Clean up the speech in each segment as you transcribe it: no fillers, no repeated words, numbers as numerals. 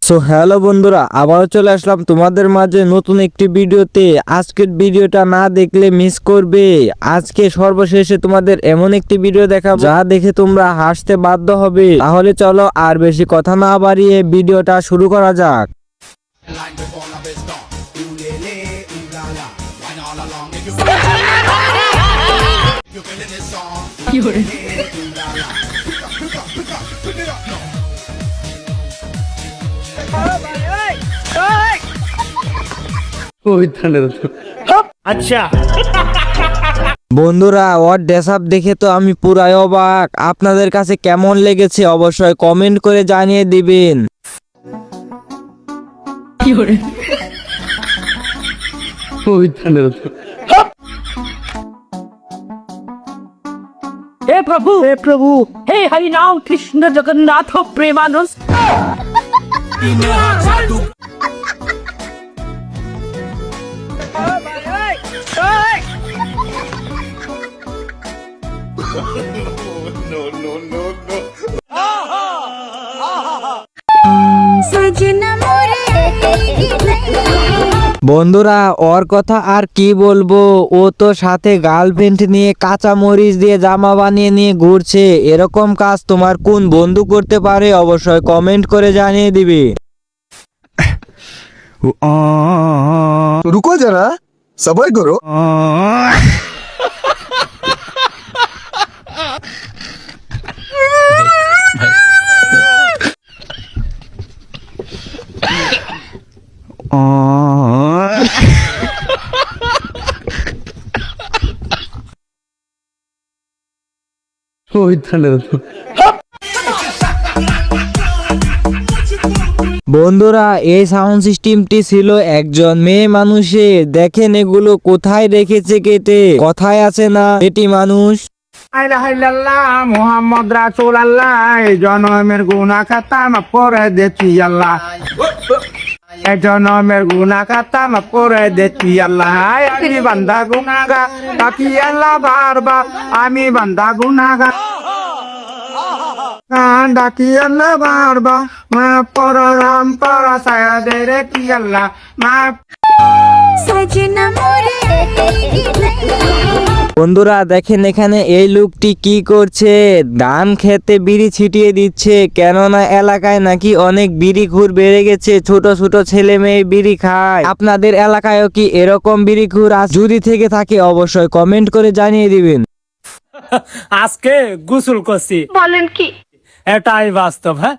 So hello বন্ধুরা, আবারও চলে আসলাম তোমাদের মাঝে নতুন একটি ভিডিওতে। আজকের ভিডিওটা না দেখলে মিস করবে। আজকে সর্বশেষে তোমাদের এমন একটি ভিডিও দেখাবো যা দেখে তোমরা হাসতে বাধ্য হবে। তাহলে চলো আর বেশি কথা না বাড়িয়ে ভিডিওটা শুরু করা যাক। আচ্ছা বন্ধুরা, ওর ড্রেস আপ দেখে তো আমি পুরাই অবাক। আপনাদের কাছে কেমন লেগেছে অবশ্যই কমেন্ট করে জানিয়ে দিবেন। हे प्रभु हे हरि नाम कृष्ण जगन्नाथ प्रेमानंद। বন্ধুরা, ওর কথা আর কি বলবো, ও তো সাথে গার্লফ্রেন্ড নিয়ে কাঁচা মরিচ দিয়ে জামা বানিয়ে নিয়ে ঘুরছে। এরকম কাজ তোমার কোন বন্ধু করতে পারে অবশ্যই কমেন্ট করে জানিয়ে দিবে। रुको जरा सबर करो। বন্ধুরা, এই সাউন্ড সিস্টেমটি ছিল একজন মেয়ে মানুষের। দেখেন এগুলো কোথায় রেখেছে কেটে। কথায় আছে না, এটি মানুষ। মোহাম্মদ রাসূলুল্লাহ, জনমের গুনাহ খাতা মাফ করে দিচ্ছি আল্লাহ, জনমের গুনাহ খাতা মাফ করে দিচ্ছি আল্লাহ। আমি বান্দা গুনাহগার, তাকি আল্লাহ বারবার, আমি বান্দা গুনাহগার, ডাকি আল্লাহ বারবার, মাফ করো রাম করো সায়াদের কি আল্লাহ মাফ। বন্ধুরা দেখেন এখানে এই লোকটি কি করছে, ধান খেতে বিড়ি ছিটিয়ে দিচ্ছে। কেননা এলাকায় নাকি অনেক বিড়ি ঘুর বেড়ে গেছে, ছোট ছোট ছেলে মেয়ে বিড়ি খায়। আপনাদের এলাকায়ও কি এরকম বিড়ি ঘুর আছে? যদি থেকে থাকে অবশ্যই কমেন্ট করে জানিয়ে দিবেন। আজকে গোসল করছি, বলেন কি? এটাই বাস্তব। হ্যাঁ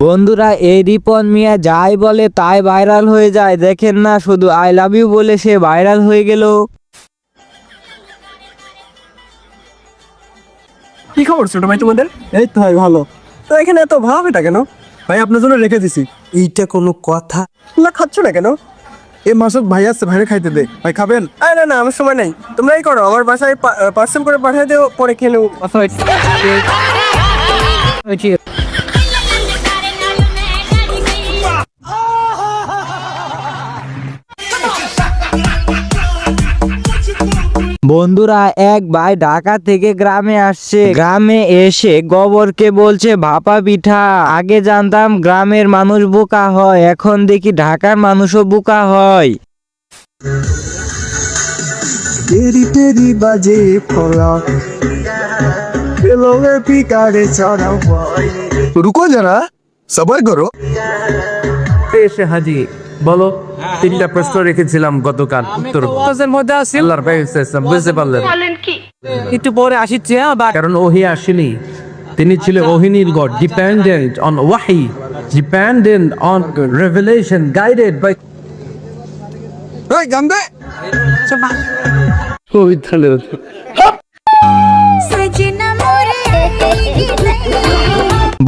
বন্ধুরা, এই রিপন মিয়া যাই বলে তাই ভাইরাল হয়ে যায়। দেখেন না, শুধু আই লাভ ইউ বলে সে ভাইরাল হয়ে গেল। কি খবর ছোট ভাই তোমাদের? এই তো ভাই ভালো। তো এখানে এত ভাব এটা কেন ভাই? আপনার জন্য রেখে দিছি। এইটা কোনো কথা না? খাচ্ছ না কেন? এ মাসুদ ভাই আছে, ভাইরে খাইতে দে। ভাই খাবেন? না না, আমার সময় নাই। তোমরাই করো, আমার বাসায় পার্সেল করে পাঠিয়ে দেও, পরে খেয়ে নেবো। বন্ধুরা, এক ভাই ঢাকা থেকে গ্রামে আসছে। গ্রামে এসে গোবরকে বলছে ভাপা পিঠা। আগে জানতাম গ্রামের মানুষ বোকা হয়, এখন দেখি ঢাকার মানুষও বোকা হয়। तेरी तेरी बाजे फोड़ा लोगे पिकारे चढ़ा। रुको जरा सबर करो। এসে হাজি বলো, তিনটা প্রশ্ন রেখেছিলাম গতকাল, উত্তর মধ্যে আছে আল্লাহর পাইছেন, বুঝতে পারলেন? বলেন কি? একটু পরে আসিচ্ছে। কারণ ওহি আসেনি, তিনি ছিলেন ওহিনীর গড, ডিপেন্ডেন্ট অন ওয়াহি, dependent on revelation, guided by. এই গান দে।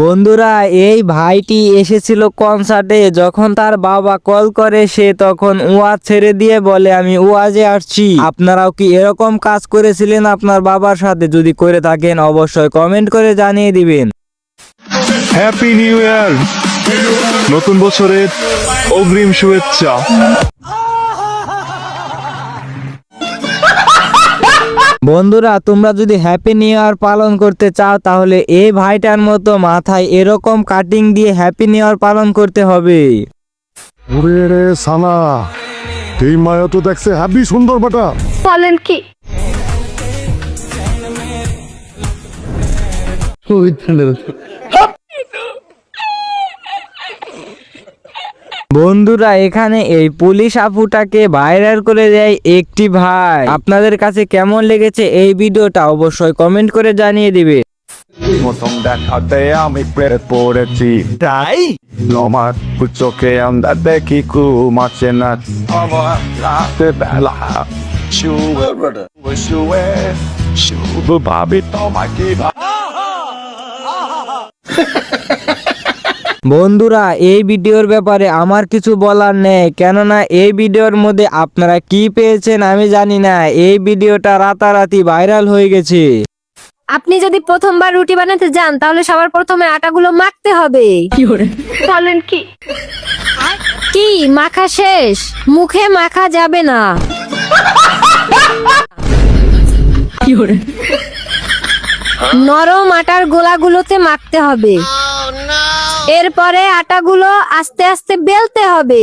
বন্ধুরা, এই ভাইটি এসেছিল কনসার্টে। যখন তার বাবা কল করে, সে তখন ওয়াজ ছেড়ে দিয়ে বলে আমি ওয়াজে আসছি। আপনারাও কি এরকম কাজ করেছিলেন আপনার বাবার সাথে? যদি করে থাকেন অবশ্যই কমেন্ট করে জানিয়ে দিবেন। হ্যাপি নিউ ইয়ার, নতুন বছরের অগ্রিম শুভেচ্ছা। বন্ধুরা তোমরা যদি হ্যাপি নিউ ইয়ার পালন করতে চাও তাহলে এই ভাইটার মতো মাথায় এরকম কাটিং দিয়ে হ্যাপি নিউ ইয়ার পালন করতে হবে। ওরে রে সানা, এই মায়া তো দেখছে হ্যাপি সুন্দর বাটা। বলেন কি? বন্ধুরা এখানে এই পুলিশ আপুটাকে ভাইরাল করে দেয় একটি ভাই। আপনাদের কাছে কেমন লেগেছে এই ভিডিওটা অবশ্যই কমেন্ট করে জানিয়ে দিবে। প্রথম দেখাতে আমি প্রেরে পড়েছি তাই আমার চোখে আমরা দেখি কুমাচ্ছে না আমার রাতে বেলা শুয়ে শুয়ে শুধু ভাবি তোমাকে বন্ধুরা এই ভিডিওর ব্যাপারে আমার কিছু বলার নেই, কেননা এই ভিডিওর মধ্যে আপনারা কি পেয়েছেন আমি জানি না। এই ভিডিওটা রাতারাতি ভাইরাল হয়ে গেছে। আপনি যদি প্রথমবার রুটি বানাতে যান তাহলে সবার প্রথমে আটাগুলো মাখতে হবে। বলেন কি? কি মাখা শেষ? মুখে মাখা যাবে না। নরম আটার গোলাগুলোতে মাখতে হবে। এরপরে আটাগুলো আস্তে আস্তে বেলতে হবে।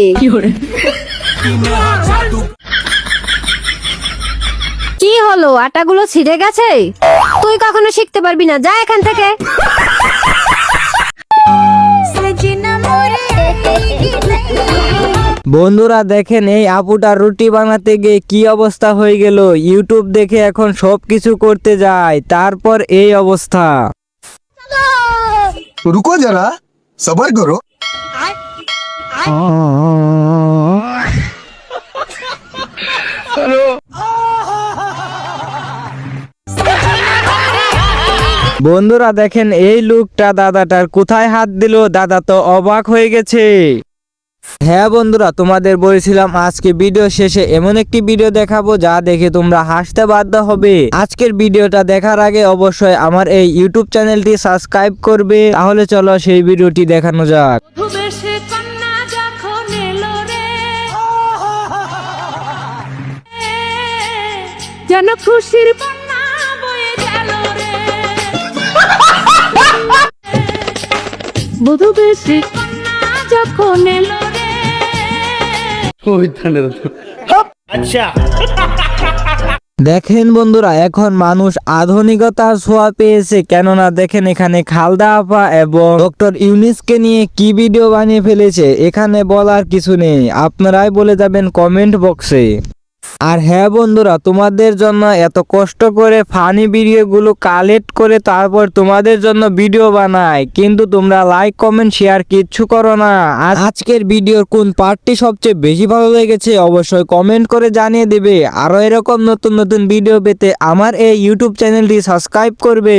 কি হলো, আটাগুলো ছিঁড়ে গেছে? তুই কখনো শিখতে পারবি না, যা এখান থেকে। বন্ধুরা দেখেন এই আপুটার রুটি বানাতে গিয়ে কি অবস্থা হয়ে গেল। ইউটিউব দেখে এখন সবকিছু করতে যায়, তারপর এই অবস্থা। रुको जरा सबर करो। বন্ধুরা দেখেন এই লুকটা দাদাটার কোথায় হাত দিল, দাদা তো অবাক হয়ে গেছে। হ্যাঁ বন্ধুরা তোমাদের বলেছিলাম আজকে ভিডিও শেষে এমন একটি ভিডিও দেখাবো যা দেখে তোমরা হাসতে বাধ্য হবে। আজকের ভিডিওটা দেখার আগে অবশ্যই আমার এই ইউটিউব চ্যানেলটি সাবস্ক্রাইব করবে। তাহলে চলো সেই ভিডিওটি দেখানো যাক। বেশে কন্যা যখন এলো রে, যেন খুশির বন্যা বয়ে গেল রে। বধূ বেশে কন্যা যখন এলো রে। দেখেন বন্ধুরা এখন মানুষ আধুনিকতার ছোঁয়া পেয়েছে, কেননা দেখেন এখানে খালদা আপা এবং ডক্টর ইউনিসকে নিয়ে কি ভিডিও বানিয়ে ফেলেছে, এখানে বলার কিছু নেই, আপনারাই বলে যাবেন কমেন্ট বক্সে। আর হ্যাঁ বন্ধুরা তোমাদের জন্য এত কষ্ট করে ফানি ভিডিওগুলো কালেক্ট করে তারপর তোমাদের জন্য ভিডিও বানাই, কিন্তু তোমরা লাইক কমেন্ট শেয়ার কিচ্ছু করো না। আজকের ভিডিওর কোন পার্টটি সবচেয়ে বেশি ভালো লেগেছে অবশ্যই কমেন্ট করে জানিয়ে দিবে। আরো এরকম নতুন নতুন ভিডিও পেতে আমার এই ইউটিউব চ্যানেলটি সাবস্ক্রাইব করবে।